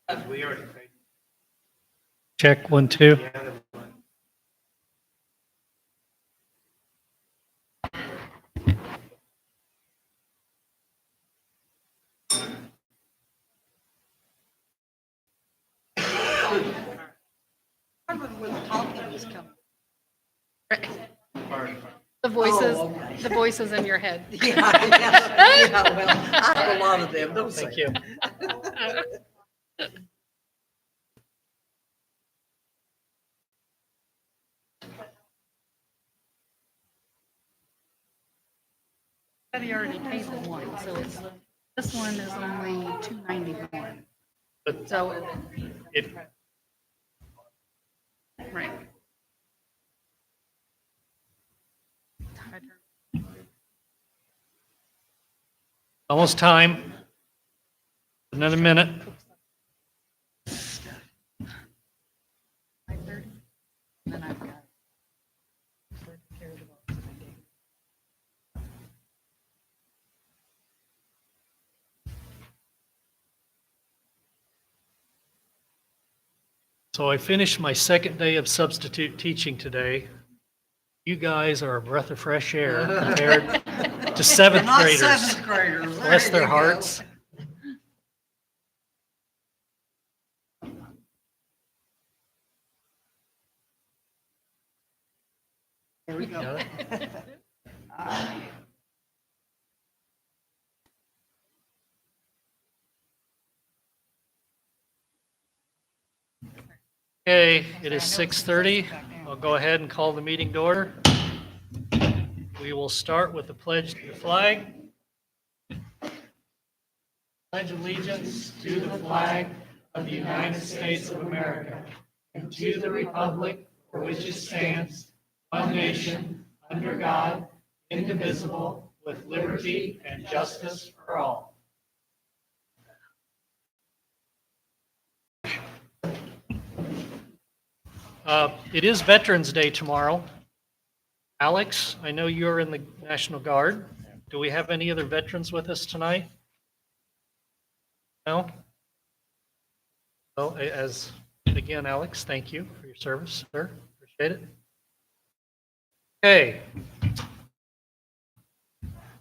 We already paid. Check 1, 2. The other one. Where the talking was coming. The voices, Oh, okay. the voices in your head. Yeah, well, I have a lot of them, don't say. Thank you. But he already paid the one, so it's, this one is only $291. But So, it, right. almost time. Another minute. 5:30. Then I've got. So I finished my second day of substitute teaching today. You guys are a breath of fresh air compared to seventh Not graders. seventh graders. Bless There their you go. hearts. There we go. Got it? Okay, it is 6:30. I'll go ahead and call the meeting to order. We will start with the pledge to the flag. Pledge allegiance to the flag of the United States of America and to the republic for which it stands, one nation, under God, indivisible, with liberty and justice for all. It is Veterans Day tomorrow. Alex, I know you're in the National Guard. Do we have any other veterans with us tonight? No? Well, again, Alex, thank you for your service, sir. Appreciate it. Okay.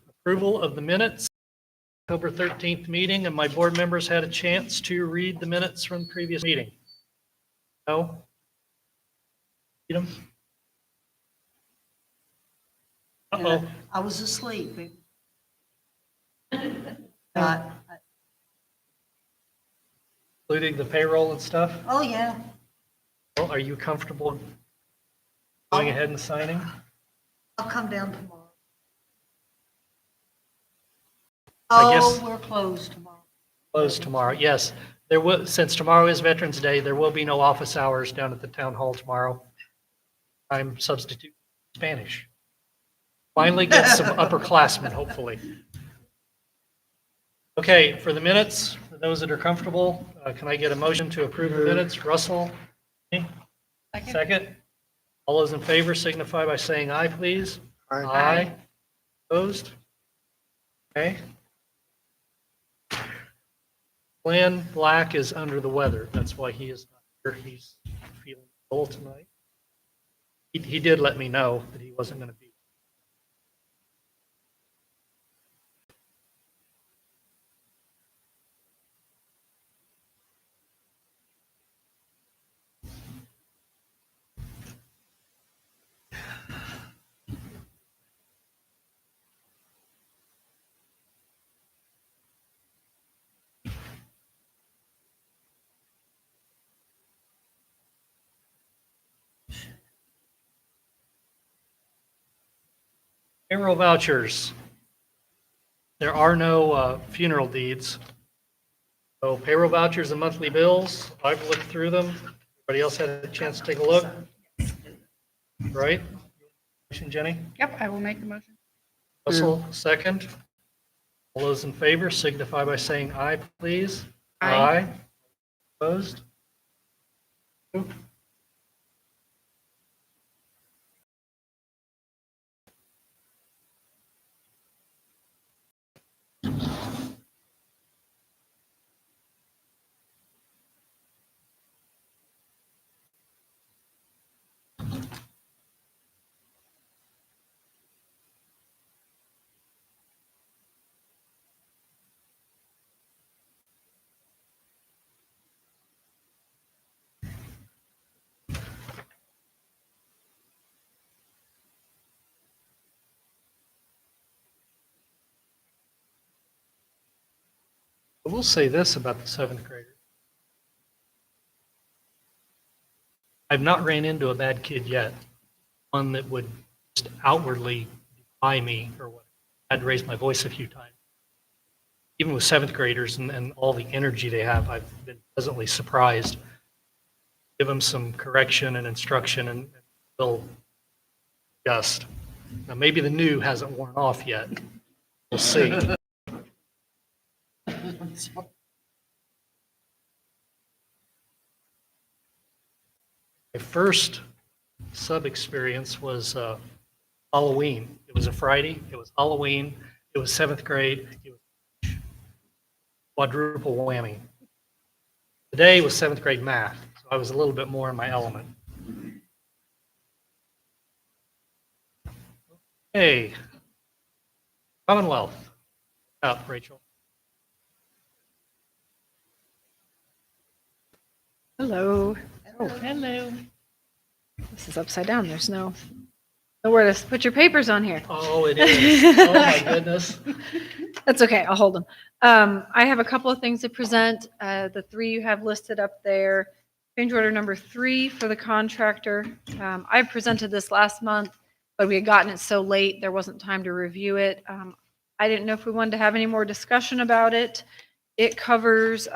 Approval of the minutes, October 13th meeting, and my board members had a chance to read the minutes from the previous meeting. No? Read them? Uh-oh. I was asleep. Including the payroll and stuff? Oh, yeah. Well, are you comfortable going ahead and signing? I'll come down tomorrow. I guess- Oh, we're closed tomorrow. Closed tomorrow, yes. There will, since tomorrow is Veterans Day, there will be no office hours down at the town hall tomorrow. I'm substitute Spanish. Finally get some upperclassmen, hopefully. Okay, for the minutes, for those that are comfortable, can I get a motion to approve the minutes? Russell? Second? All those in favor signify by saying aye, please. Aye. Opposed? Okay. Glenn Black is under the weather. That's why he is not here. He's feeling ill tonight. He did let me know that he wasn't going to be. Payroll vouchers. There are no funeral deeds. So payroll vouchers and monthly bills, I've looked through them. Everybody else had a chance to take a look? Right? Motion, Jenny? Yep, I will make the motion. Russell, second. All those in favor signify by saying aye, please. Aye. Opposed? I will say this about the seventh graders. I've not ran into a bad kid yet, one that would just outwardly defy me or what. I had to raise my voice a few times. Even with seventh graders and all the energy they have, I've been pleasantly surprised. Give them some correction and instruction and they'll adjust. Now, maybe the new hasn't worn off yet. We'll see. My first sub experience was Halloween. It was a Friday. It was Halloween. It was seventh grade. It was quadruple whammy. Today was seventh grade math, so I was a little bit more in my element. Hey, Commonwealth. Up, Rachel. Hello. Oh, hello. This is upside down. There's nowhere to put your papers on here. Oh, it is. Oh, my goodness. That's okay. I'll hold them. I have a couple of things to present. The three you have listed up there. Change order number 3 for the contractor. I presented this last month, but we had gotten it so late, there wasn't time to review it. I didn't know if we wanted to have any more discussion about it. It covers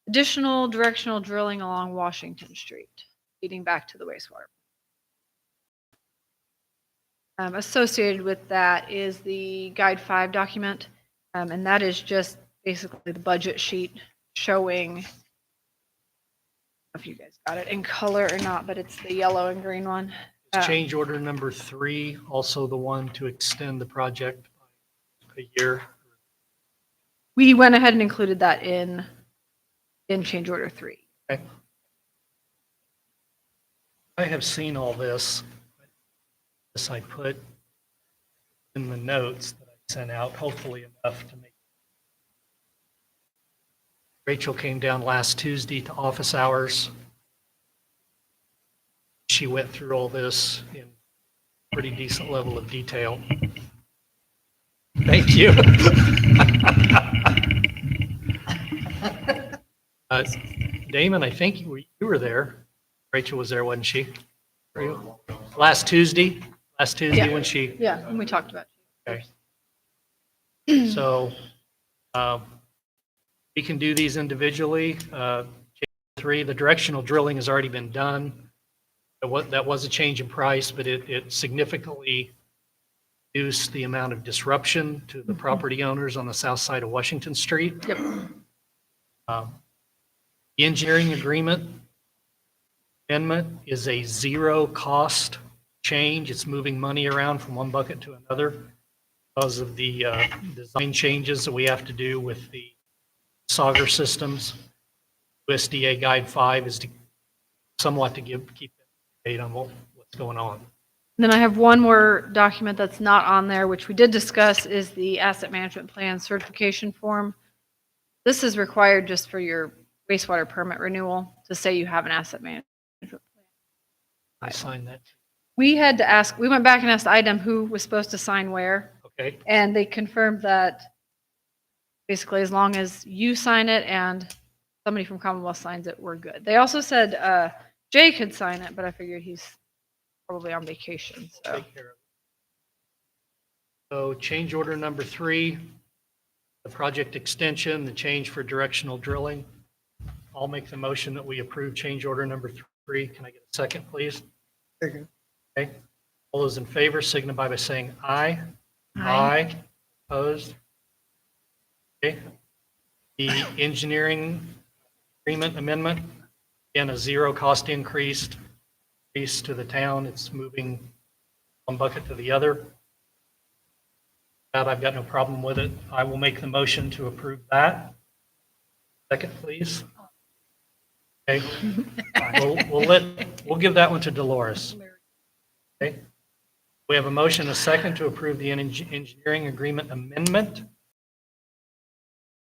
additional directional drilling along Washington Street, leading back to the wastewater. Associated with that is the Guide 5 document, and that is just basically the budget sheet showing, I don't know if you guys got it in color or not, but it's the yellow and green one. Change order number 3, also the one to extend the project by a year. We went ahead and included that in change order 3. Okay. I have seen all this. This I put in the notes that I sent out, hopefully enough to make. Rachel came down last Tuesday to office hours. She went through all this in pretty decent level of detail. Thank you. Damon, I think you were there. Rachel was there, wasn't she? Were you? Last Tuesday Yeah. when she, Yeah, and we talked about it. okay. So we can do these individually. 3, the directional drilling has already been done. That was a change in price, but it significantly reduced the amount of disruption to the property owners on the south side of Washington Street. Yep. The engineering agreement amendment is a zero cost change. It's moving money around from one bucket to another because of the design changes that we have to do with the Sauger systems. USDA Guide 5 is somewhat to keep update on what's going on. Then I have one more document that's not on there, which we did discuss, is the asset management plan certification form. This is required just for your wastewater permit renewal to say you have an asset management plan. I signed that. We went back and asked IDEM who was supposed to sign where, Okay. and they confirmed that basically as long as you sign it and somebody from Commonwealth signs it, we're good. They also said Jay could sign it, but I figured he's probably on vacation, so. Take care of it. So change order number 3, the project extension, the change for directional drilling. I'll make the motion that we approve change order number 3. Can I get a second, please? Second. Okay. All those in favor signify by saying aye. Aye. Opposed? Okay. The engineering agreement amendment, again, a zero cost increase to the town. It's moving one bucket to the other. That I've got no problem with it. I will make the motion to approve that. Second, please. Okay. We'll give that one to Dolores. Okay. We have a motion, a second, to approve the engineering agreement amendment.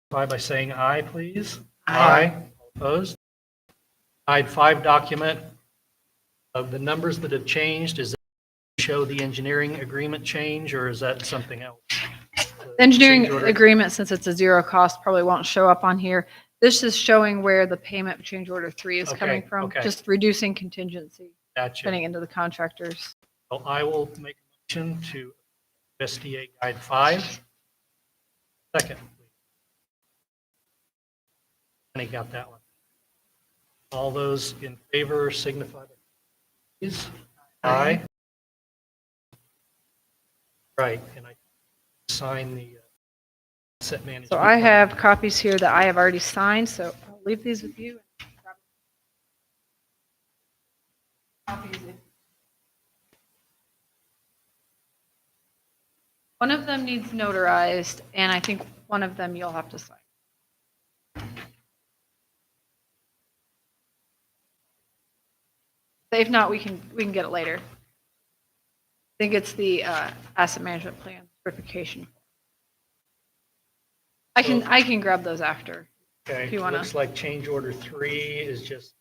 By saying aye, please. Aye. Opposed? Guide 5 document. Of the numbers that have changed, is that show the engineering agreement change, or is that something else? the Engineering change order. agreement, since it's a zero cost, probably won't show up on here. This is showing where the payment of change order 3 is coming Okay, from, okay. just reducing contingency, Gotcha. putting into the contractors. So I will make a motion to SDA Guide 5. Second, please. Penny got that one. All those in favor signify by please. Aye. Right, and I sign the asset management. So I have copies here that I have already signed, so I'll leave these with you. One of them needs notarized, and I think one of them you'll have to sign. If not, we can get it later. I think it's the asset management plan certification. I can grab those after. Okay, if you wanna- looks like change order 3 is just.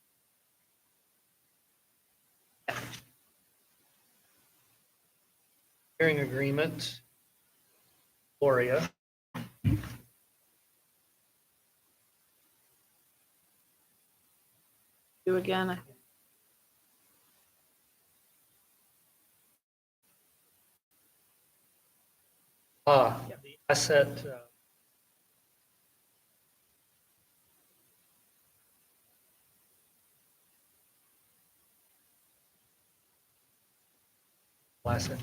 Hearing agreement. Gloria. Do again. The asset. Asset.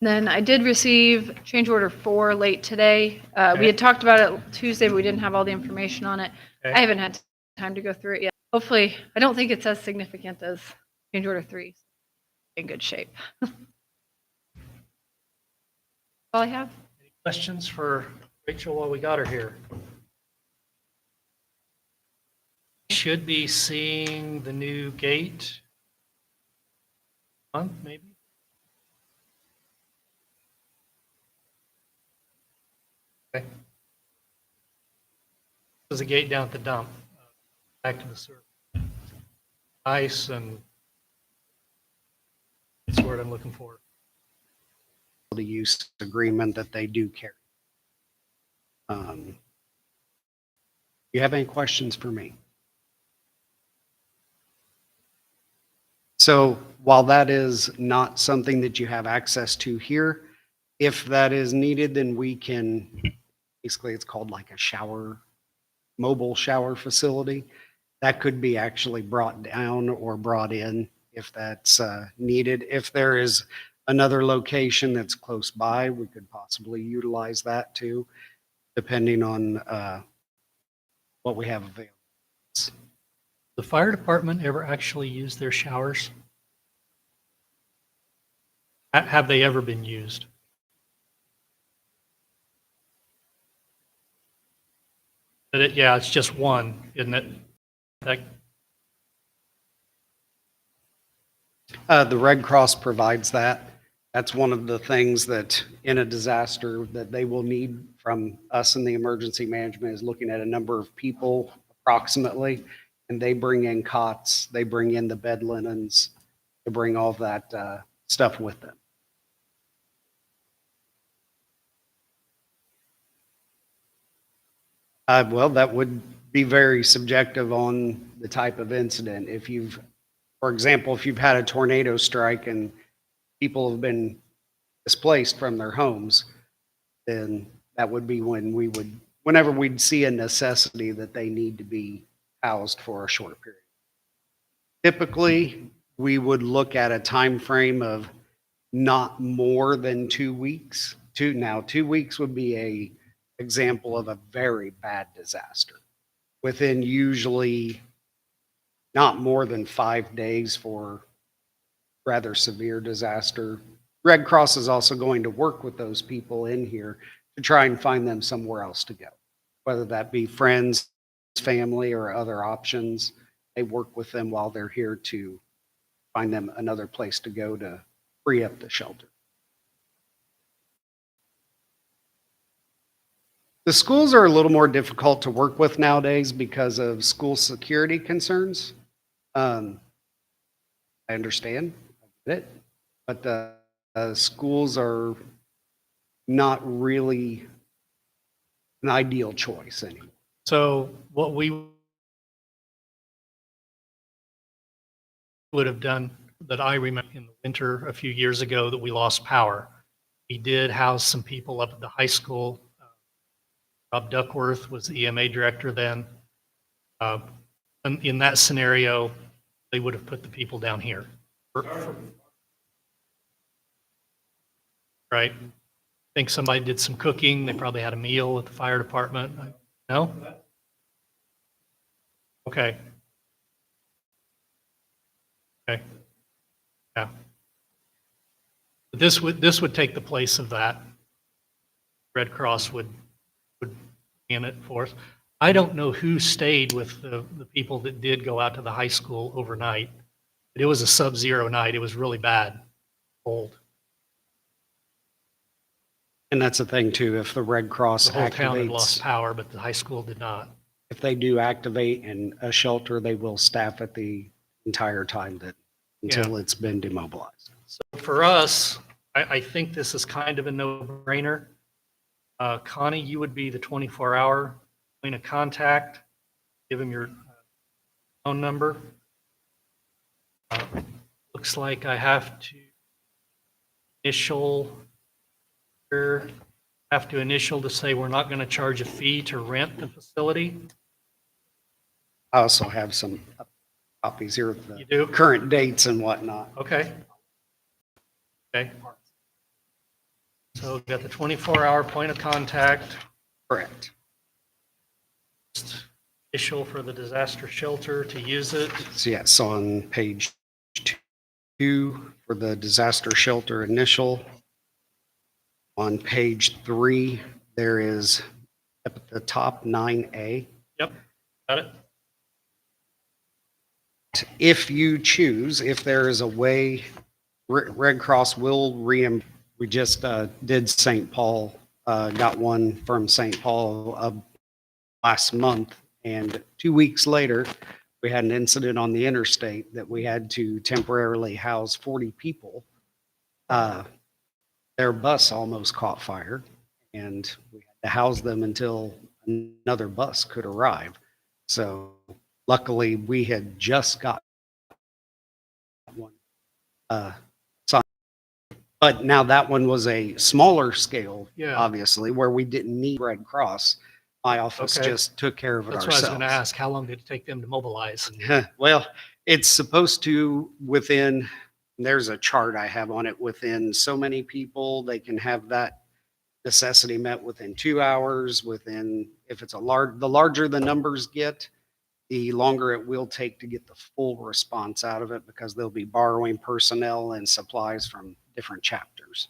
Then I did receive change order 4 late today. We Okay. had talked about it Tuesday, but we didn't have all the information on it. Okay. I haven't had time to go through it yet. Hopefully, I don't think it's as significant as change order 3. In good shape. All I have. Any questions for Rachel while we got her here? Should be seeing the new gate month, maybe? Okay. There's a gate down at the dump, back to the sewer. Ice and that's the word I'm looking for. The use agreement that they do carry. You have any questions for me? So while that is not something that you have access to here, if that is needed, then we can, basically it's called like a shower, mobile shower facility. That could be actually brought down or brought in if that's needed. If there is another location that's close by, we could possibly utilize that too, depending on what we have available. The fire department ever actually used their showers? Have they ever been used? Yeah, it's just one, isn't it? That, The Red Cross provides that. That's one of the things that in a disaster that they will need from us in the emergency management is looking at a number of people approximately, and they bring in cots, they bring in the bed linens, they bring all of that stuff with them. Well, that would be very subjective on the type of incident. If you've, for example, if you've had a tornado strike and people have been displaced from their homes, then that would be when whenever we'd see a necessity that they need to be housed for a short period. Typically, we would look at a time frame of not more than 2 weeks. 2 weeks would be a example of a very bad disaster. Within usually not more than 5 days for rather severe disaster. Red Cross is also going to work with those people in here to try and find them somewhere else to go, whether that be friends, family, or other options. They work with them while they're here to find them another place to go to free up the shelter. The schools are a little more difficult to work with nowadays because of school security concerns. I understand, I get it. but the schools are not really an ideal choice anymore. So what we would have done that I remember in the winter a few years ago that we lost power. We did house some people up at the high school. Rob Duckworth was the EMA director then. And in that scenario, they would have put the people down here. Right? I think somebody did some cooking. They probably had a meal at the fire department. No? Okay. Okay. Yeah. But this would take the place of that. Red Cross would in it for us. I don't know who stayed with the people that did go out to the high school overnight. But it was a sub-zero night. It was really bad, cold. And that's the thing too, if the Red Cross The whole town had lost activates, power, but the high school did not. if they do activate in a shelter, they will staff it the entire time until it's been demobilized. So for us, I think this is kind of a no-brainer. Connie, you would be the 24-hour point of contact. Give him your phone number. Looks like I have to initial to say we're not going to charge a fee to rent the facility. I also have some copies here of You the do? current dates and whatnot. Okay. Okay. So we've got the 24-hour point of contact, Correct. official for the disaster shelter to use it. So yes, on page 2 for the disaster shelter initial. On page 3, there is up at the top 9A. Yep, got it. If you choose, if there is a way, Red Cross will reimburse. We just did St. Paul, got one from St. Paul last month, and 2 weeks later, we had an incident on the interstate that we had to temporarily house 40 people. Their bus almost caught fire, and we had to house them until another bus could arrive. So luckily, we had just got one. But now that one was a smaller scale, Yeah. obviously, where we didn't need Red Cross. My office Okay. just took care of it That's what I was going to ourselves. ask. How long did it take them to mobilize? Well, it's supposed to there's a chart I have on it, within so many people, they can have that necessity met within 2 hours, if it's the larger the numbers get, the longer it will take to get the full response out of it, because they'll be borrowing personnel and supplies from different chapters.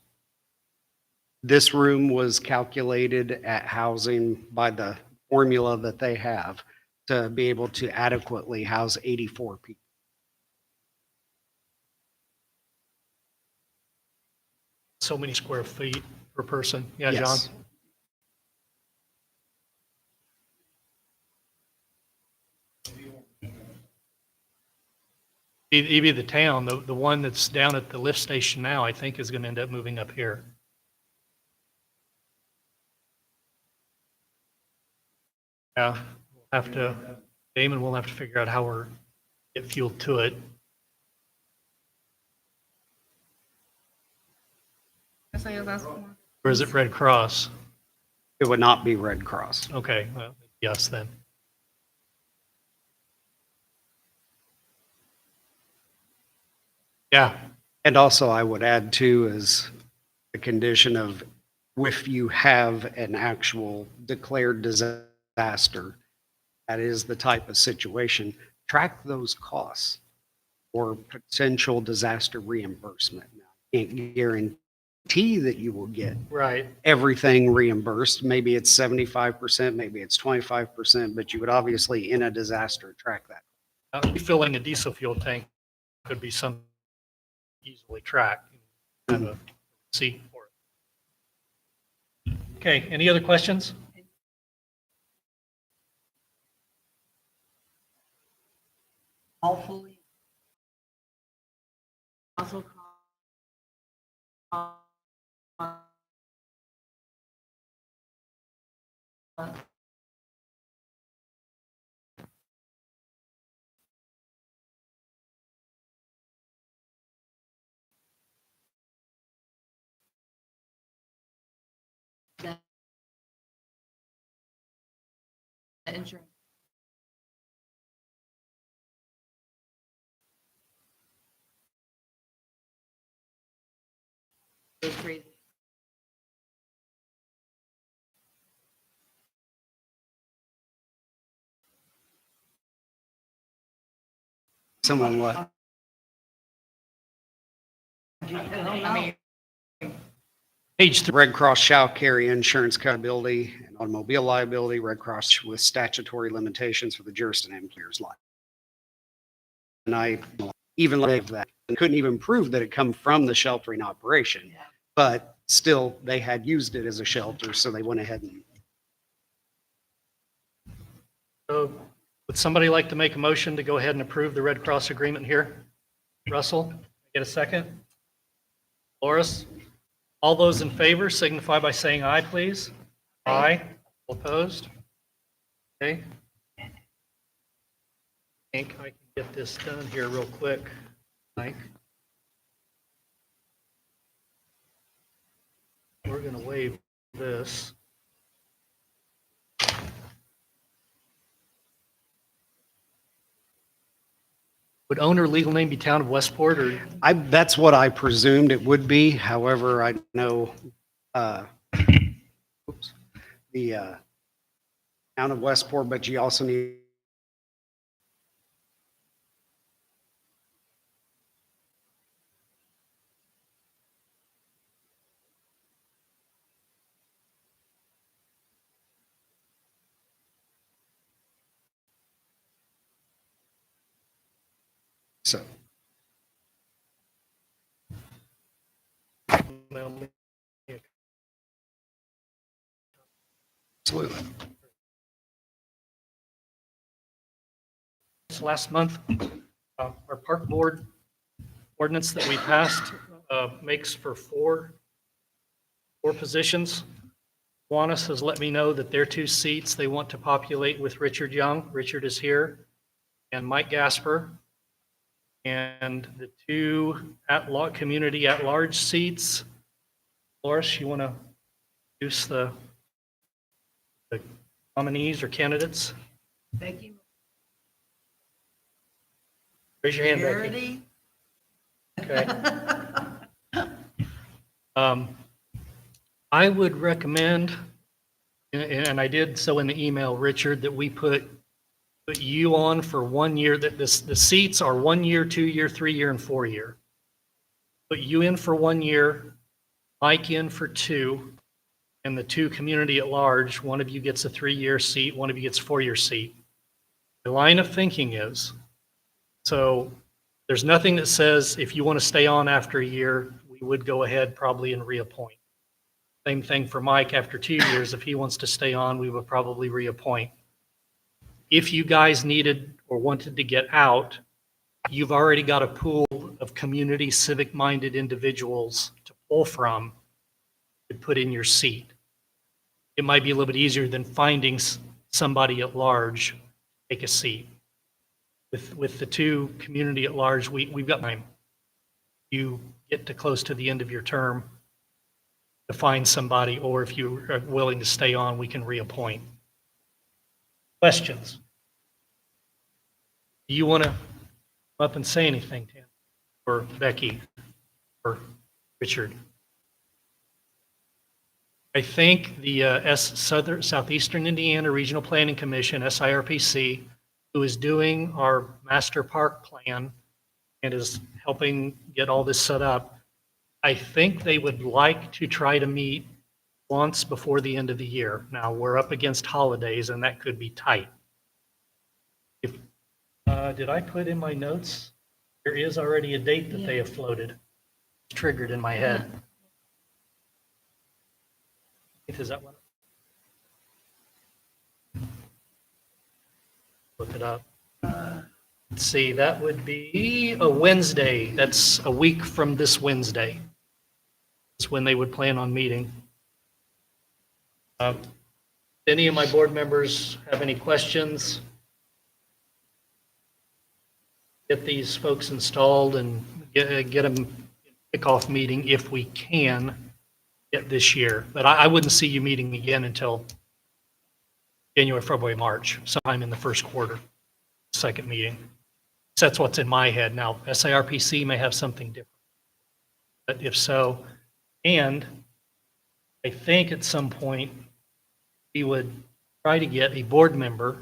This room was calculated at housing by the formula that they have to be able to adequately house 84 people. So many square feet per person. Yeah, John? Yes. Maybe the town, the one that's down at the lift station now, I think is going to end up moving up here. Yeah, Damon will have to figure out how we're get fuel to it. Or is it Red Cross? It would not be Red Cross. Okay, well, yes then. Yeah, And also I would add too, is the condition of, if you have an actual declared disaster, that is the type of situation, track those costs for potential disaster reimbursement. Now, can't guarantee that you will get right. everything reimbursed. Maybe it's 75%, maybe it's 25%, but you would obviously in a disaster track that. Refilling a diesel fuel tank could be something easily tracked. Have a receipt for it. Okay, any other questions? Hopefully. Also insurance. It's crazy. Someone what? I mean, Page 3. Red Cross shall carry insurance liability and automobile liability. Red Cross with statutory limitations for the jurisdiction and employer's life. And I even like that. And couldn't even prove that it come from the sheltering operation, but still they had used it as a shelter. So they went ahead and So would somebody like to make a motion to go ahead and approve the Red Cross agreement here? Russell, get a second? Loris? All those in favor signify by saying aye, please. Aye. All opposed? Okay. I think I can get this done here real quick, Mike. We're going to waive this. Would owner legal name be Town of Westport or? that's what I presumed it would be. However, I know, oops, the, town of Westport, but you also need so. Absolutely. Last month, our park board ordinance that we passed makes for four positions. Kiwanis has let me know that their 2 seats they want to populate with Richard Young. Richard is here, and Mike Gasper. And the 2 community at-large seats. Loris, you want to introduce the nominees or candidates? Becky Raise your hand, Becky. Garrity. Okay. I would recommend, and I did so in the email, Richard, that we put you on for 1 year, that the seats are 1 year, 2 year, 3 year, and 4 year. Put you in for 1 year, Mike in for 2, and the 2 community at large, one of you gets a 3-year seat, one of you gets a 4-year seat. The line of thinking is, so there's nothing that says if you want to stay on after a year, we would go ahead probably and reappoint. Same thing for Mike after 2 years. If he wants to stay on, we would probably reappoint. If you guys needed or wanted to get out, you've already got a pool of community civic-minded individuals to pull from to put in your seat. It might be a little bit easier than finding somebody at large take a seat. With the 2 community at large, we've got time. You get to close to the end of your term to find somebody, or if you are willing to stay on, we can reappoint. Questions? Do you want to come up and say anything, Tim, or Becky, or Richard? I think the Southeastern Indiana Regional Planning Commission, SIRPC, who is doing our master park plan and is helping get all this set up, I think they would like to try to meet once before the end of the year. Now, we're up against holidays, and that could be tight. If did I put in my notes? There is already a date that they have floated. It's triggered in my head. Is that one? Look it up. Let's see, that would be a Wednesday. That's a week from this Wednesday. is when they would plan on meeting. If any of my board members have any questions, get these folks installed and get them kickoff meeting if we can get this year. But I wouldn't see you meeting again until January, February, March, sometime in the first quarter, second meeting. So that's what's in my head. Now, SIRPC may have something different. But if so, and I think at some point, we would try to get a board member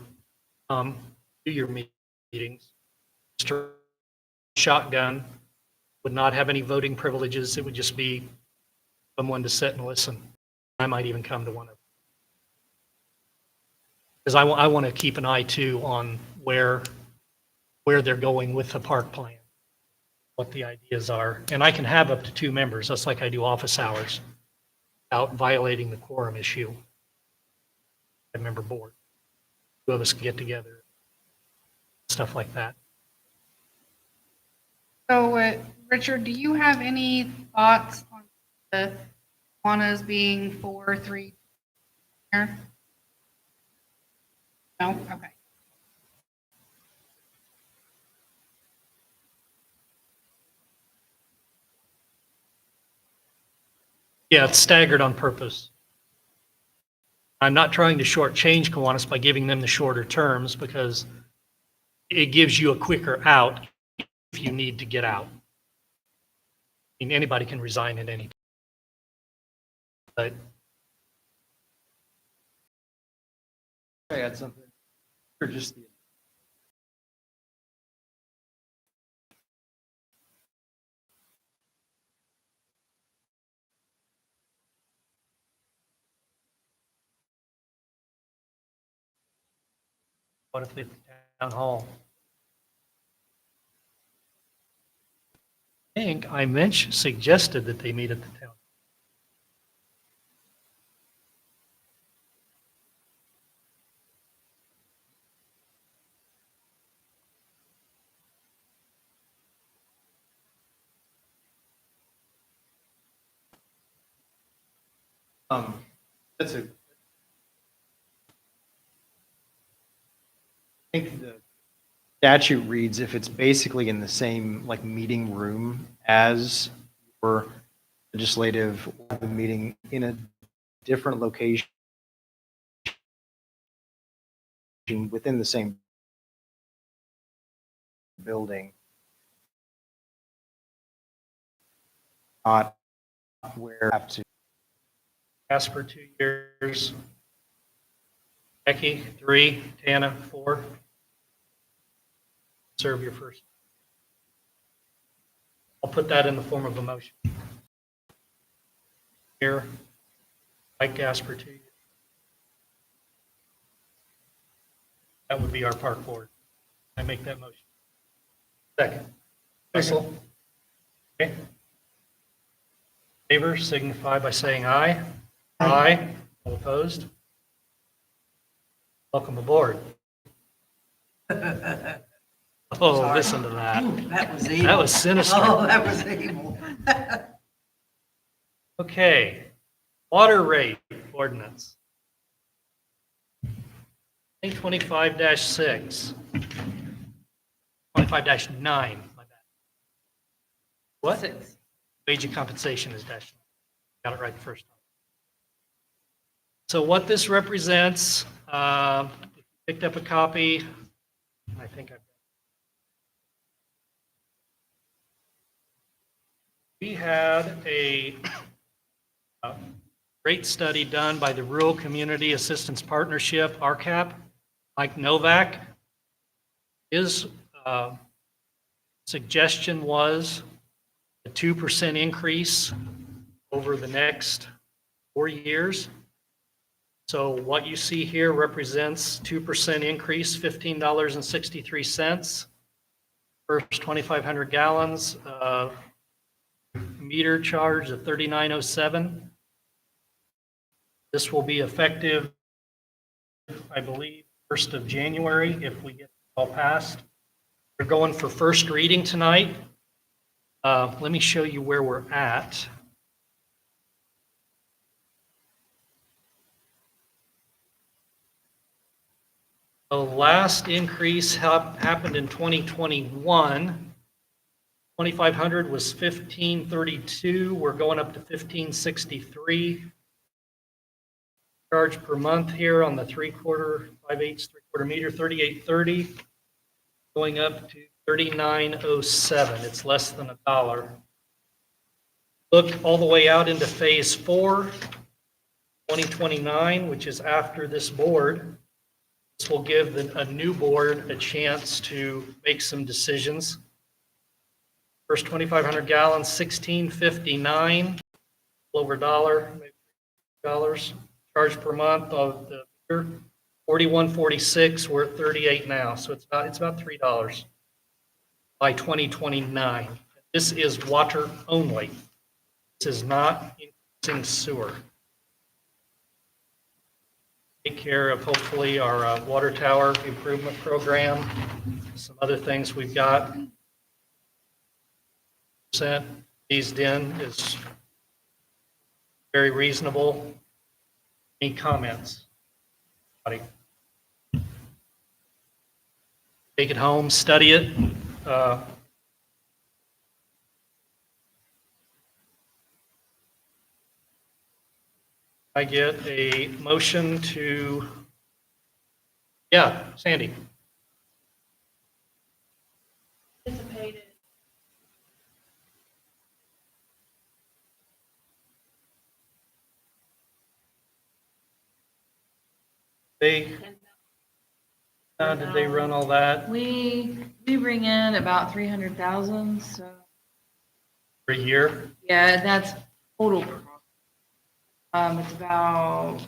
to your meetings. Shotgun, would not have any voting privileges. It would just be someone to sit and listen. I might even come to one of them. Because I want to keep an eye too on where they're going with the park plan, what the ideas are. And I can have up to 2 members, just like I do office hours, without violating the quorum issue. I member board. 2 of us can get together, stuff like that. So, Richard, do you have any thoughts on the Kiwanis being 4-3? No? Okay. Yeah, it's staggered on purpose. I'm not trying to shortchange Kiwanis by giving them the shorter terms because it gives you a quicker out if you need to get out. I mean, anybody can resign at any time. But I add something, or just the. what if it's town hall? I think I suggested that they meet at the town. That's a. I think the statute reads if it's basically in the same like meeting room as your legislative meeting in a different location within the same building. Not where you have to. Casper, 2 years. Becky, 3. Tana, 4. Serve your first. I'll put that in the form of a motion. Here, Mike Gasper, 2 years. That would be our park board. I make that motion. Second. Russell? Okay. Favor signify by saying aye. Aye. All opposed? Welcome aboard. Oh, Sorry. listen to that. Ooh, that was evil. That was sinister. Oh, that was evil. Okay. Water rate ordinance. I think 25-6. 25-9, my bad. What? 6. Wage and compensation is dash. Got it right the first time. So what this represents, picked up a copy. I think we had a rate study done by the Rural Community Assistance Partnership, RCAP, Mike Novak. His suggestion was a 2% increase over the next 4 years. So what you see here represents 2% increase, $15.63. First 2,500 gallons, meter charge of $39.07. This will be effective, I believe, 1st of January if we get it all passed. We're going for first reading tonight. Let me show you where we're at. The last increase happened in 2021. 2,500 was 1,532. We're going up to 1,563. Charge per month here on the 3/4, 5/8, 3/4 meter, 3,830, going up to 3,907. It's less than $1. Look all the way out into phase 4, 2029, which is after this board. This will give a new board a chance to make some decisions. First 2,500 gallons, $16.59, over $1, maybe $2. Charge per month of the meter, $41.46. We're at $38 now, so it's about $3 by 2029. This is water only. This is not increasing sewer. Take care of hopefully our water tower improvement program, some other things we've got. Percent eased in is very reasonable. Any comments? Take it home, study it. I get a motion to, yeah, Sandy. Did they run all that We bring in about 300,000, so, for a year? yeah, that's total. It's about,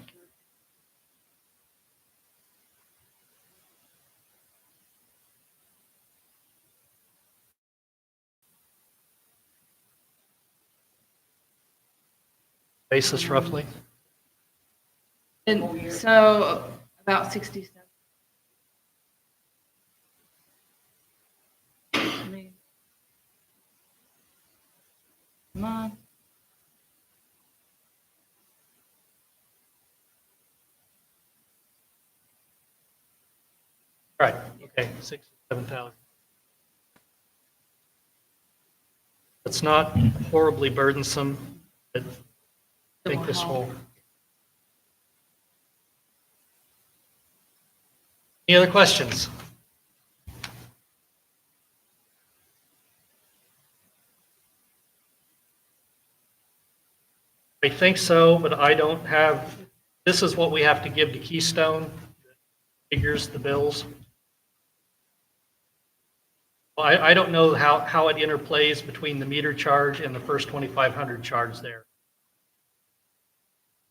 Basis roughly? and so about 67. Month. Right, okay, 67,000. It's not horribly burdensome. I think this will. Any other questions? I think so, but I don't have, this is what we have to give to Keystone, figures the bills. Well, I don't know how it interplays between the meter charge and the first 2,500 charge there.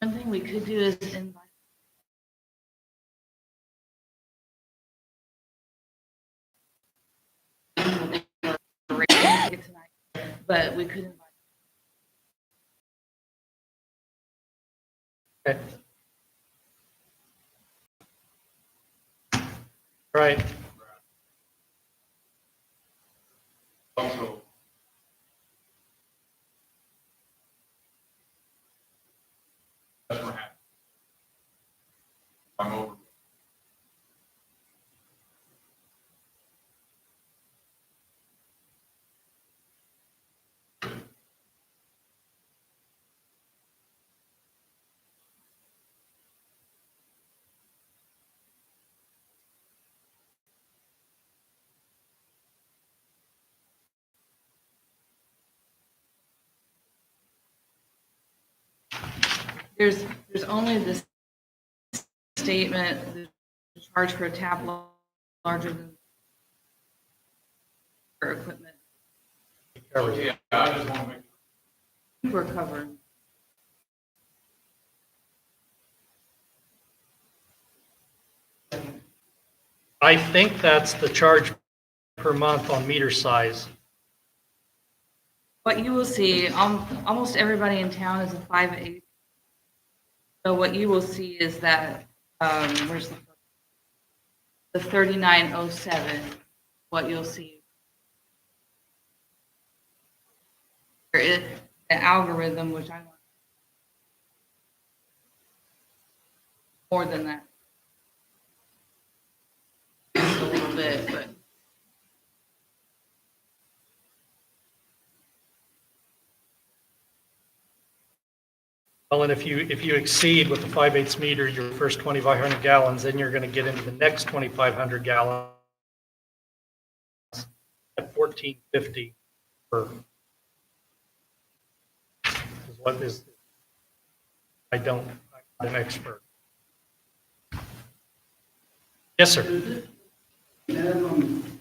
One thing we could do is invite. Tonight, but we could invite. Okay. All right. Also, that's what happened. I'm over. There's only this statement, the charge for a tap larger than for equipment. Yeah, I just want to make We're covered. I think that's the charge per month on meter size. What you will see, almost everybody in town is a 5/8. So what you will see is that, where's the 3907, what you'll see. There is the algorithm, which I want more than that. a little bit, but Well, and if you exceed with the 5/8 meter your first 2,500 gallons, then you're going to get into the next 2,500 gallons at $14.50 per. Is what is, I'm not an expert. Yes, sir. Minimum,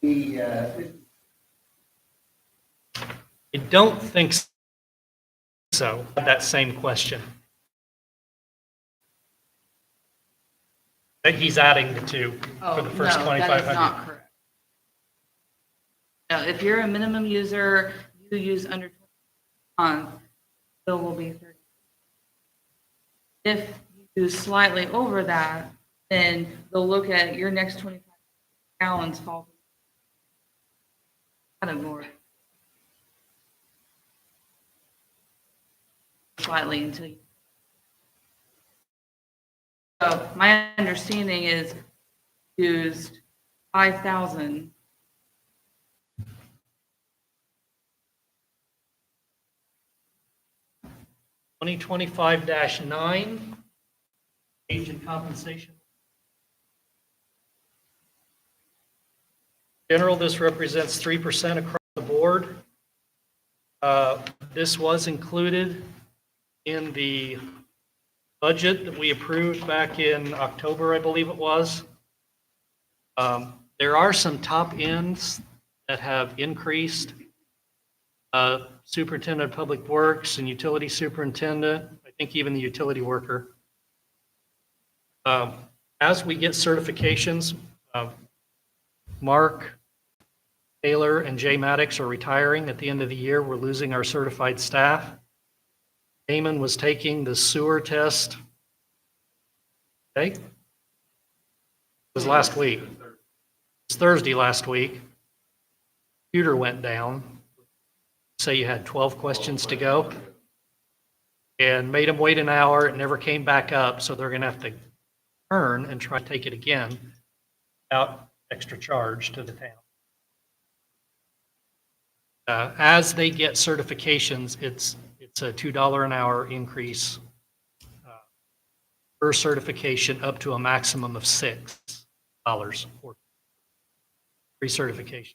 I don't think so. That same question. That he's adding the two oh, for no, the first that 2,500. is not correct. No, if you're a minimum user, you use under 20 a month, bill will be 30. If you use slightly over that, then they'll look at your next 25 gallons fall category. Slightly until you. So my understanding is used 5,000. Twenty 2025-9, age and compensation. General, this represents 3% across the board. This was included in the budget that we approved back in October, I believe it was. There are some top ends that have increased. Superintendent of Public Works and utility superintendent, I think even the utility worker. As we get certifications, Mark Taylor and Jay Maddox are retiring at the end of the year. We're losing our certified staff. Damon was taking the sewer test. Okay? It was last week. It was Thursday last week. Computer went down. Say you had 12 questions to go. And made him wait an hour. It never came back up, so they're going to have to turn and try to take it again without extra charge to the town. As they get certifications, it's a $2 an hour increase per certification up to a maximum of $6 for recertification.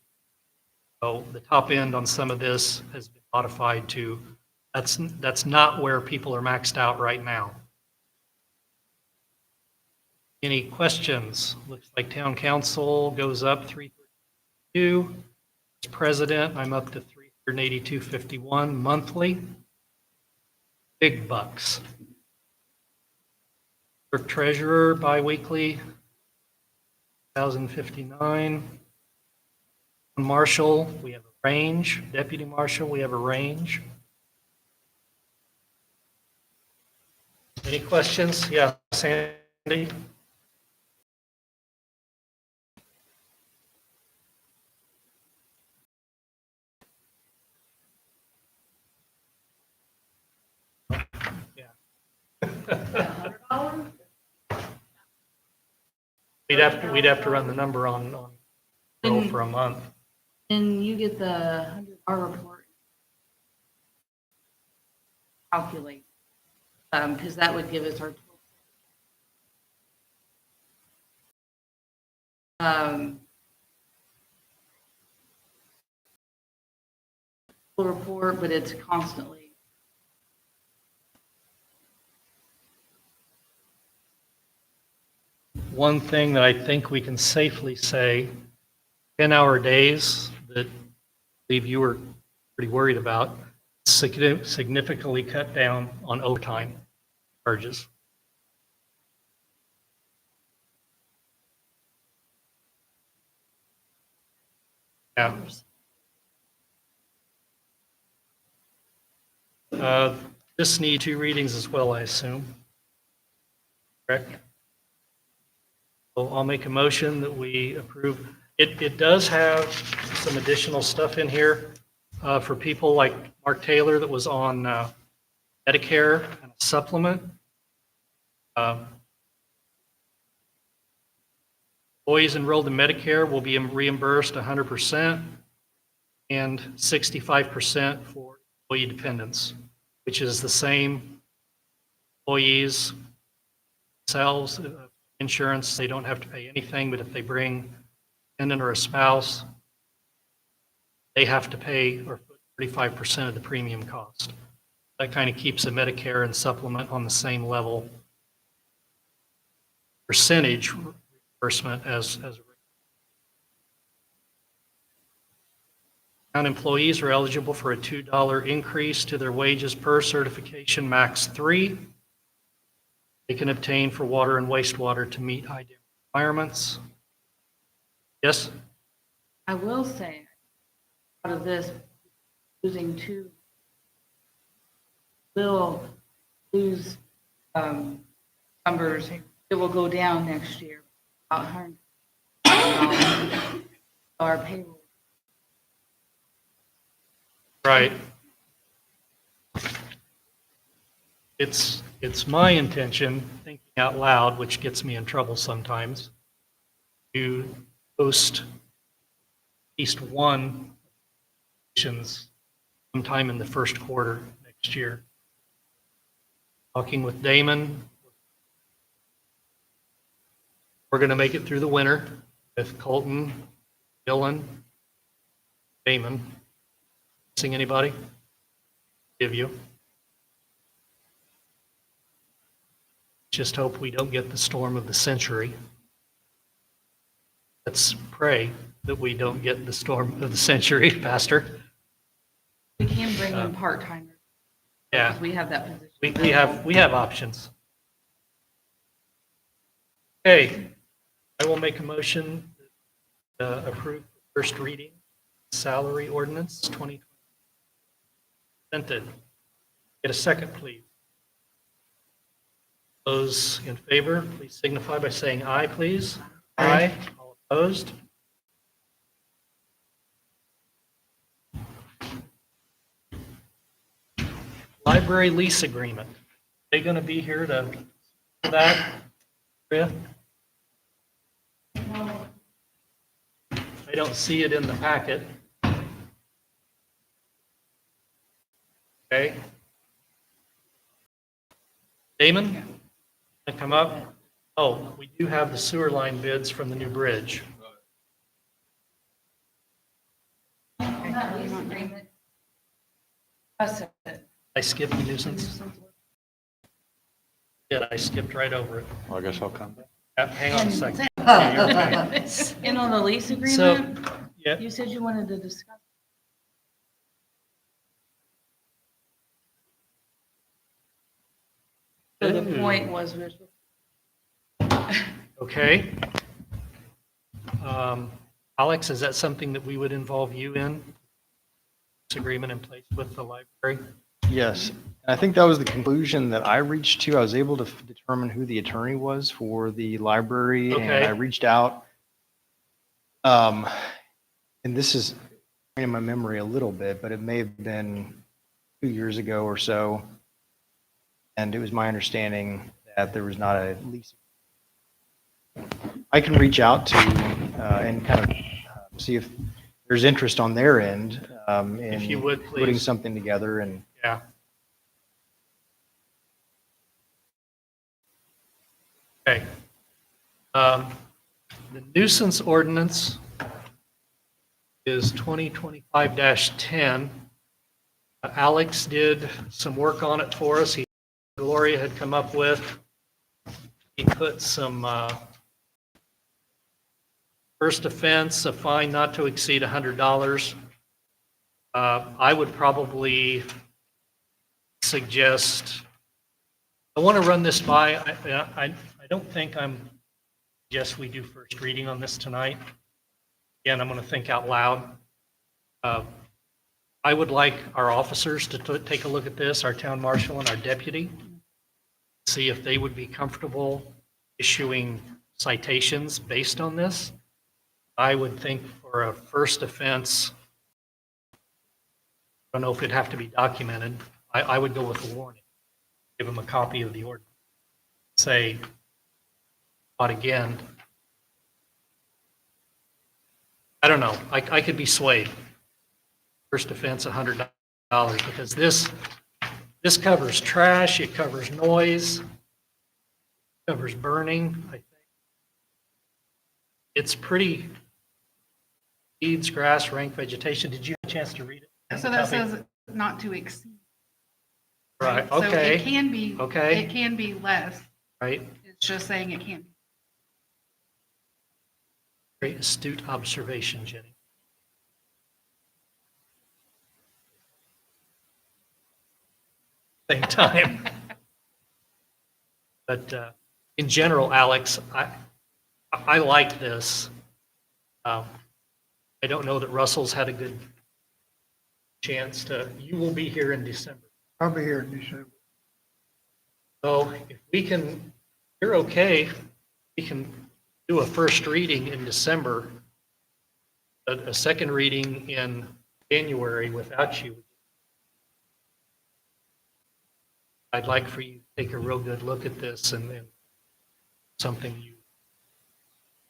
So the top end on some of this has been modified to, that's not where people are maxed out right now. Any questions? Looks like town council goes up 332. As president, I'm up to 382.51 monthly. Big bucks. Clerk treasurer biweekly, 1,059. Marshal, we have a range. Deputy marshal, we have a range. Any questions? Yeah, Sandy? We'd have to run the number on roll for a month. And you get the 100-hour report. Calculate, because that would give us our total report, but it's constantly. One thing that I think we can safely say, 10-hour days that I believe you were pretty worried about, significantly cut down on overtime charges. Yeah. This need 2 readings as well, I assume. Correct? So I'll make a motion that we approve. It does have some additional stuff in here for people like Mark Taylor that was on Medicare and a supplement. Employees enrolled in Medicare will be reimbursed 100% and 65% for employee dependents, which is the same employees themselves, insurance, they don't have to pay anything, but if they bring a dependent or a spouse, they have to pay or put 35% of the premium cost. That kind of keeps the Medicare and supplement on the same level percentage reimbursement as a town employees are eligible for a $2 increase to their wages per certification, max 3. They can obtain for water and wastewater to meet IDEM requirements. Yes? I will say, out of this, losing 2 will lose numbers. It will go down next year, about $100 our payroll. Right. It's my intention, thinking out loud, which gets me in trouble sometimes, to post at least one positions sometime in the first quarter next year. Talking with Damon, we're going to make it through the winter with Colton, Dylan, Damon. Missing anybody? Give you. Just hope we don't get the storm of the century. Let's pray that we don't get the storm of the century, Pastor. We can bring in part-timers. Yeah, We have that position. we have options. Okay, I will make a motion to approve the first reading, salary ordinance 2020. Presented. Get a second, please. Those in favor, please signify by saying aye, please. Aye. All opposed? Library lease agreement. Are they going to be here to do that? Maria? I don't see it in the packet. Okay. Damon, can come up? Oh, we do have the sewer line bids from the new bridge. I skipped the nuisance. Yeah, I skipped right over it. I guess I'll come back. Hang on a second. And on the lease So, agreement, yeah, you said you wanted to discuss. So the point was, okay. Alex, is that something that we would involve you in? This agreement in place with the library? Yes, I think that was the conclusion that I reached to. I was able to determine who the attorney was for the library, and Okay. I reached out. And this is in my memory a little bit, but it may have been 2 years ago or so. And it was my understanding that there was not a lease. I can reach out to and kind of see if there's interest on their end in If you would, putting please. something together. And Yeah. Okay. The nuisance ordinance is 2025-10. Alex did some work on it for us. Gloria had come up with. He put some first offense, a fine not to exceed $100. I would probably suggest, I want to run this by, I don't think suggest we do first reading on this tonight. Again, I'm going to think out loud. I would like our officers to take a look at this, our town marshal and our deputy, see if they would be comfortable issuing citations based on this. I would think for a first offense, I don't know if it'd have to be documented. I would go with a warning. Give them a copy of the ordinance. Say, not again. don't know, I could be swayed. First offense, $100, because this covers trash, it covers noise, covers burning, I think. It's pretty, weeds, grass, rank vegetation. Did you have a chance to read it? So that says not to exceed. Right, So it okay, can be, okay. it can be less. right. It's just saying it can't be. Very astute observation, Jenny. Same time. But in general, Alex, I like this. I don't know that Russell's had a good chance to, you will be here in December. I'll be here in December. So if we can, you're okay, we can do a first reading in December, a second reading in January without you. I'd like for you to take a real good look at this and something you,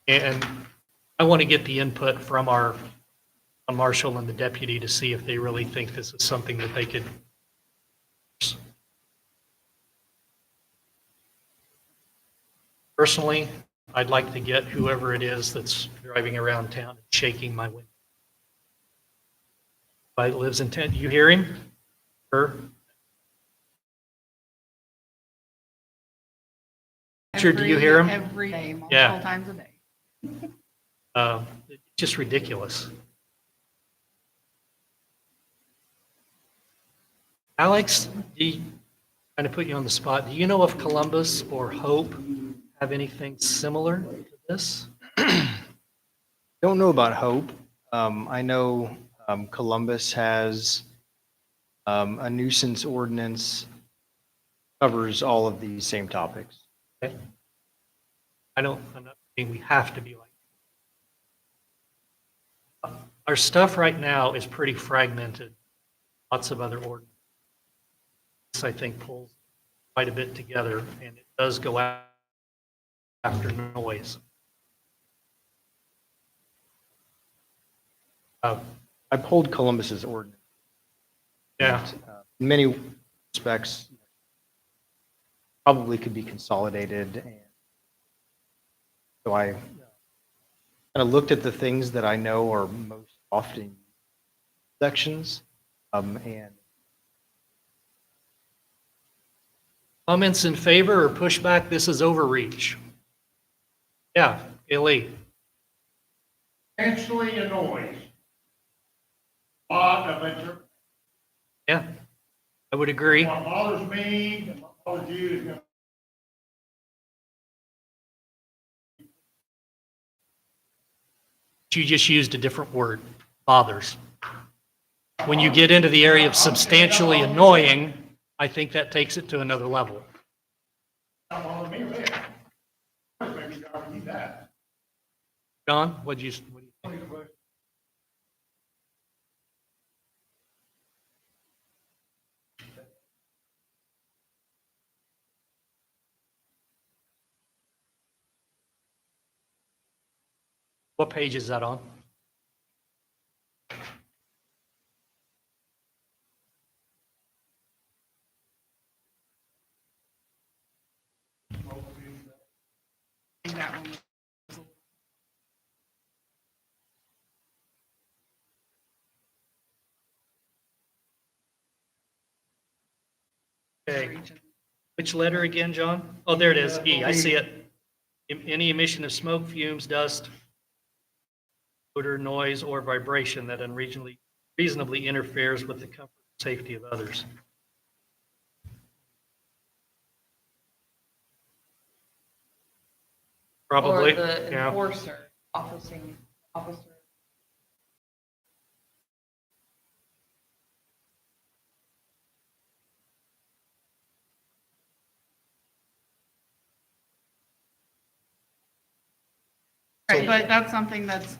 and I want to get the input from our marshal and the deputy to see if they really think this is something that they could. Personally, I'd like to get whoever it is that's driving around town and shaking my window. If lives in town, you hear him? Her? Sure, do you hear him? Every day, Yeah. multiple times a day. It's just ridiculous. Alex, trying to put you on the spot, do you know if Columbus or Hope have anything similar to this? Don't know about Hope. I know Columbus has a nuisance ordinance, covers all of these same topics. Okay. I'm not saying we have to be like. Our stuff right now is pretty fragmented. Lots of other ordinances. This, I think, pulls quite a bit together, and it does go after noise. I pulled Columbus's ordinance. Yeah. In many respects, probably could be consolidated. And so I kind of looked at the things that I know are most often used sections, and Comments in favor or pushback? This is overreach. Yeah, Ellie. Potentially a noise. Lot of it. Yeah, I would agree. What bothers me, and what bothers you is gonna You just used a different word, bothers. When you get into the area of substantially annoying, I think that takes it to another level. not bother me with it. Maybe you already need that. John, what do you think? What page is that on? I think that one was- Okay. Which letter again, John? Oh, there it is, E, I see it. Any emission of smoke, fumes, dust, odor, noise, or vibration that unreasonably interferes with the comfort and safety of others. Probably, Or the yeah. enforcer, officer. Right, but that's something that's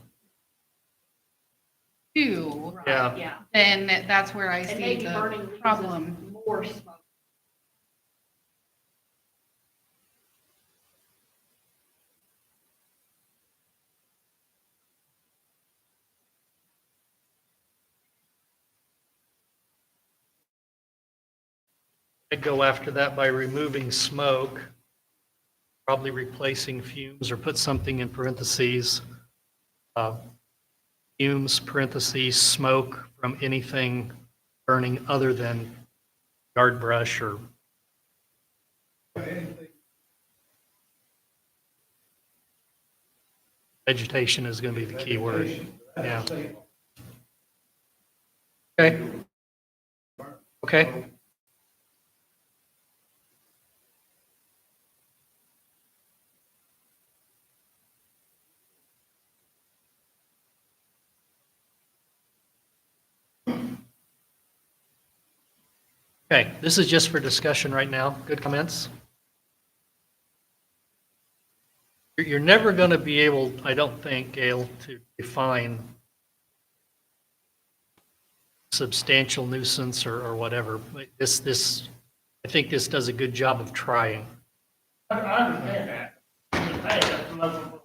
two, Yeah. Yeah. then that's where I And see maybe burning the leaves is problem. more smoke. I'd go after that by removing smoke, probably replacing fumes, or put something in parentheses. Fumes, parentheses, smoke from anything burning other than yard brush or vegetation is going to be the key word. Yeah. Okay. Okay. Okay, this is just for discussion right now. Good comments? You're never going to be able, I don't think, Gail, to define substantial nuisance or whatever. But I think this does a good job of trying. I understand that. Hey, that's level.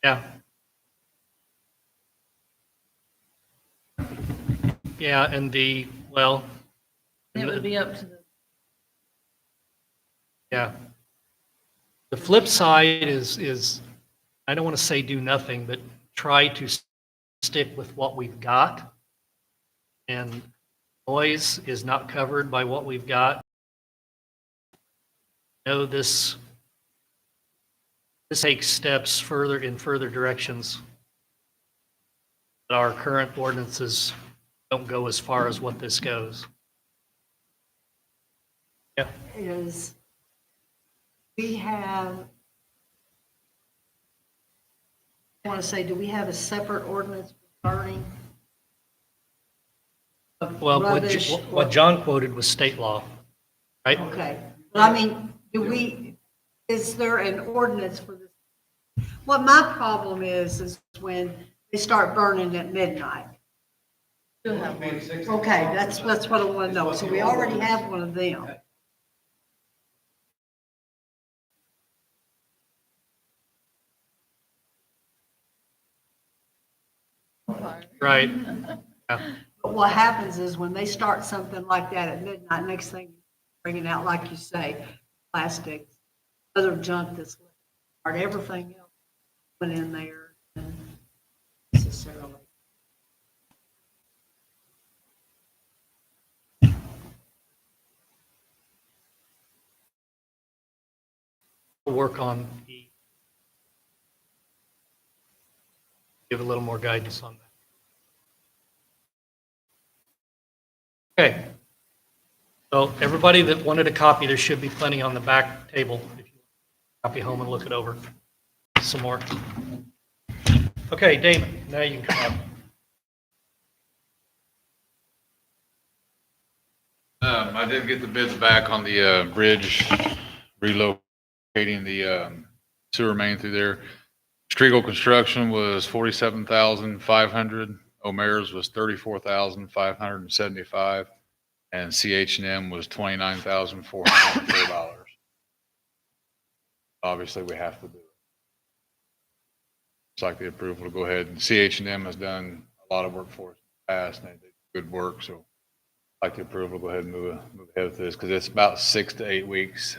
Yeah. Yeah, and well, It would be up to the, yeah. The flip side is, I don't want to say do nothing, but try to stick with what we've got. And noise is not covered by what we've got. Know this takes steps further in further directions. But our current ordinances don't go as far as what this goes. Yeah. Is we have, I want to say, do we have a separate ordinance for burning? of Well, rubbish what or- John quoted was state law, right? Okay, but I mean, is there an ordinance for this? What my problem is when they start burning at midnight. still have one. Okay, that's what I want to know. So we already have one of them. Right. Yeah. But what happens is when they start something like that at midnight, next thing, bringing out, like you say, plastics, other junk that's, or everything else put in there and necessarily. We'll work on give a little more guidance on that. Okay. So everybody that wanted a copy, there should be plenty on the back table. If you copy home and look it over some more. Okay, Damon, now you can come up. I did get the bids back on the bridge, relocating the sewer main through there. Striegel Construction was 47,500. O'Meara's was 34,575, and CH&M was $29,404. Obviously, we have to do it. It's like the approval to go ahead, and CH&M has done a lot of work for us in the past, and they did good work, so I'd like the approval to go ahead and move ahead with this, because it's about 6 to 8 weeks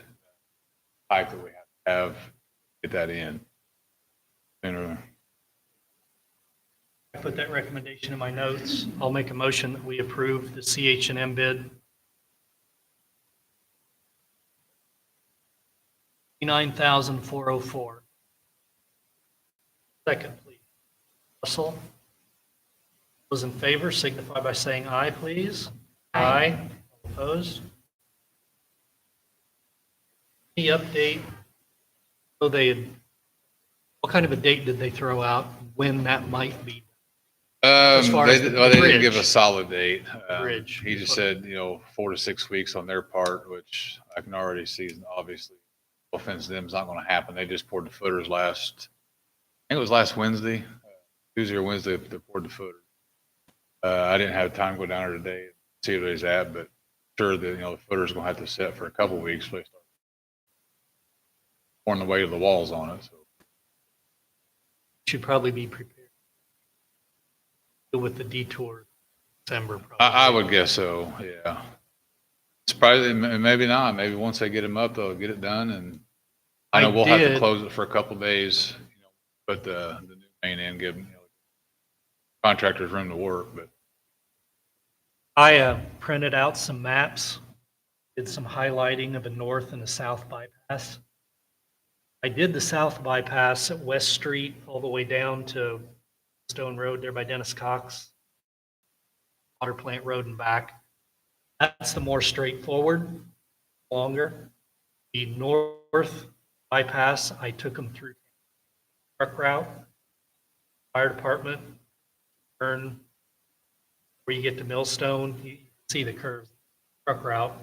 pipe that we have to get that in. And, I put that recommendation in my notes. I'll make a motion that we approve the CH&M bid. $9,404. Second, please. Russell? Those in favor signify by saying aye, please. Aye. Opposed? Any update? So what kind of a date did they throw out when that might be? As far as the they didn't bridge. give a solid date. Bridge. He just said, 4 to 6 weeks on their part, which I can already see, obviously, no offense to them, it's not going to happen. They just poured the footers I think it was last Wednesday, Tuesday or Wednesday, they poured the footers. I didn't have time to go down there today and see where he's at, but sure that, the footer's going to have to set for a couple of weeks before they start pouring the weight of the walls on it, so. Should probably be prepared with the detour December. Probably. I would guess so, yeah. Surprisingly, maybe not. Maybe once they get them up, they'll get it done. And I know I we'll have to did- close it for a couple days, put the new main in, give contractors room to work, but I printed out some maps, did some highlighting of the north and the south bypass. I did the south bypass at West Street all the way down to Stone Road there by Dennis Cox, Water Plant Road and back. That's the more straightforward, longer. The north bypass, I took them through truck route, fire department, turn where you get to Millstone, you see the curves, truck route.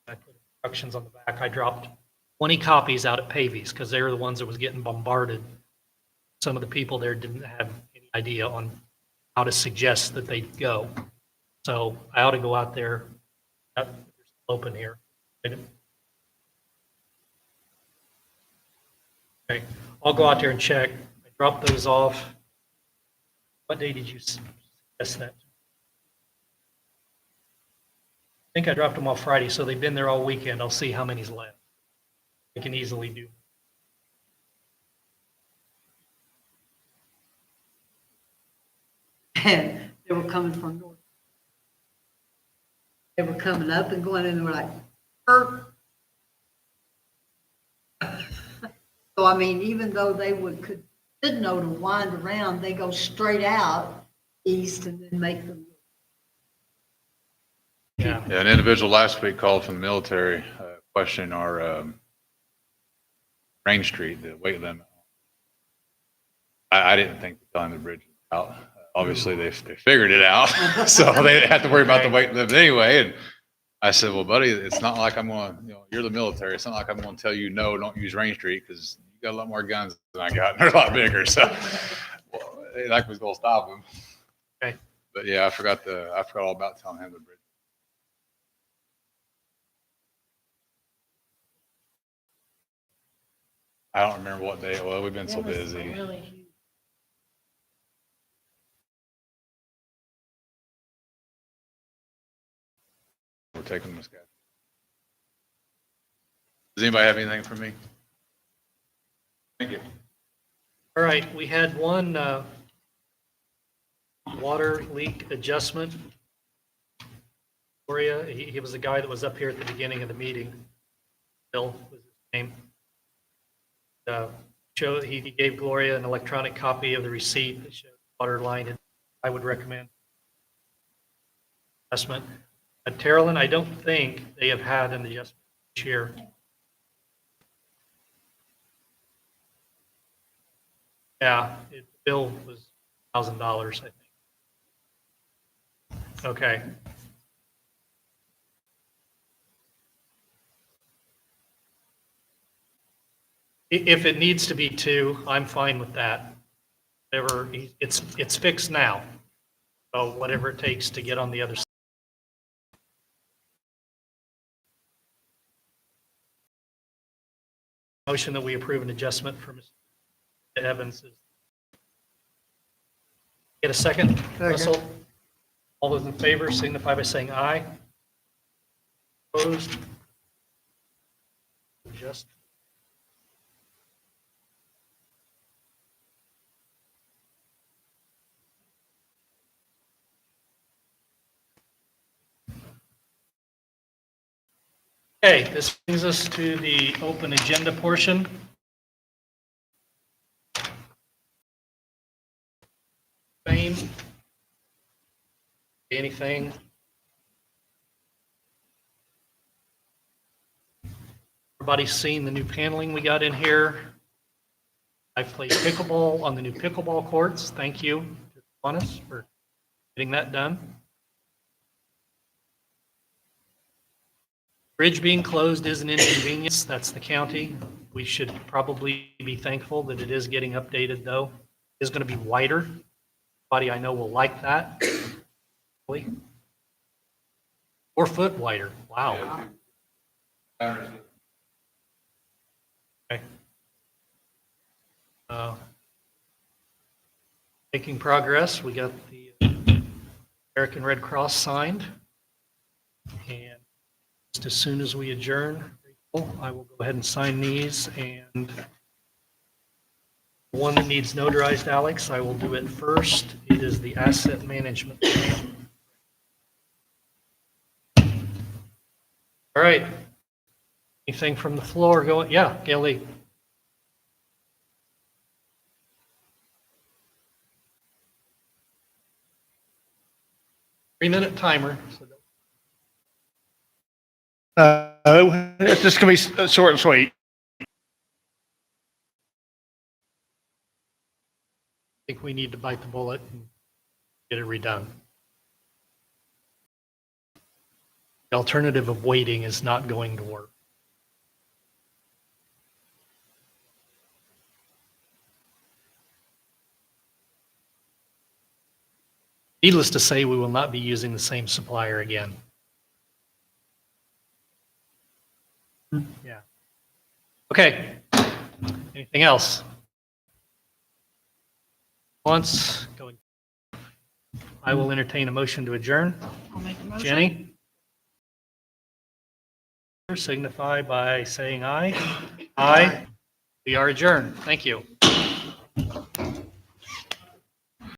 I put instructions on the back. I dropped 20 copies out at Pavies because they were the ones that was getting bombarded. Some of the people there didn't have any idea on how to suggest that they go. So I ought to go out there. There's open here. Okay, I'll go out there and check. I dropped those off. What day did you suggest that? I think I dropped them off Friday, so they've been there all weekend. I'll see how many's left. I can easily do. And they were coming from north. They were coming up and going in, and we're like, So, I mean, even though they didn't know to wind around, they go straight out east and then make them. Yeah. yeah, an individual last week called from the military, questioning our Rain Street, the weight limit. I didn't think the time the bridge was out. Obviously, they figured it out, so they didn't have to worry about the weight limit anyway. And I said, well, buddy, it's not like I'm going to, you're the military. It's not like I'm going to tell you, no, don't use Rain Street because you got a lot more guns than I got, and they're a lot bigger. So they like was going to stop them. Okay. But yeah, I forgot all about telling him the bridge. I don't remember what day. Well, we've been so busy. Really huge. We're taking this guy. Does anybody have anything for me? Thank you. All right, we had one water leak adjustment. Gloria, he was the guy that was up here at the beginning of the meeting. Bill was his name. He gave Gloria an electronic copy of the receipt that showed water line. I would recommend adjustment. Terrellin, I don't think they have had an adjustment this year. Yeah, the bill was $1,000, I think. Okay. If it needs to be 2, I'm fine with that. Whatever, it's fixed now. So whatever it takes to get on the other side. Motion that we approve an adjustment for Mr. Evans. Get a second, Russell? All those in favor signify by saying aye. Opposed? Just. Okay, this brings us to the open agenda portion. Fame? Anything? Everybody's seen the new paneling we got in here. I've played pickleball on the new pickleball courts. Thank you to Kiwanis for getting that done. Bridge being closed is an inconvenience. That's the county. We should probably be thankful that it is getting updated, though. It's going to be wider. Everybody I know will like that. 4 foot wider. Wow. Okay. Making progress. We got the American Red Cross signed. And as soon as we adjourn, I will go ahead and sign these, and the one that needs notarized, Alex, I will do it first. It is the asset management plan. All right. Anything from the floor going? Yeah, Gail Lee. Three-minute timer. It's just gonna be short and sweet. I think we need to bite the bullet and get it redone. The alternative of waiting is not going to work. Needless to say, we will not be using the same supplier again. Yeah. Okay. Anything else? Once, going. I will entertain a motion to adjourn. I'll make a motion. Jenny? Signify by saying aye. Aye. We are adjourned. Thank you.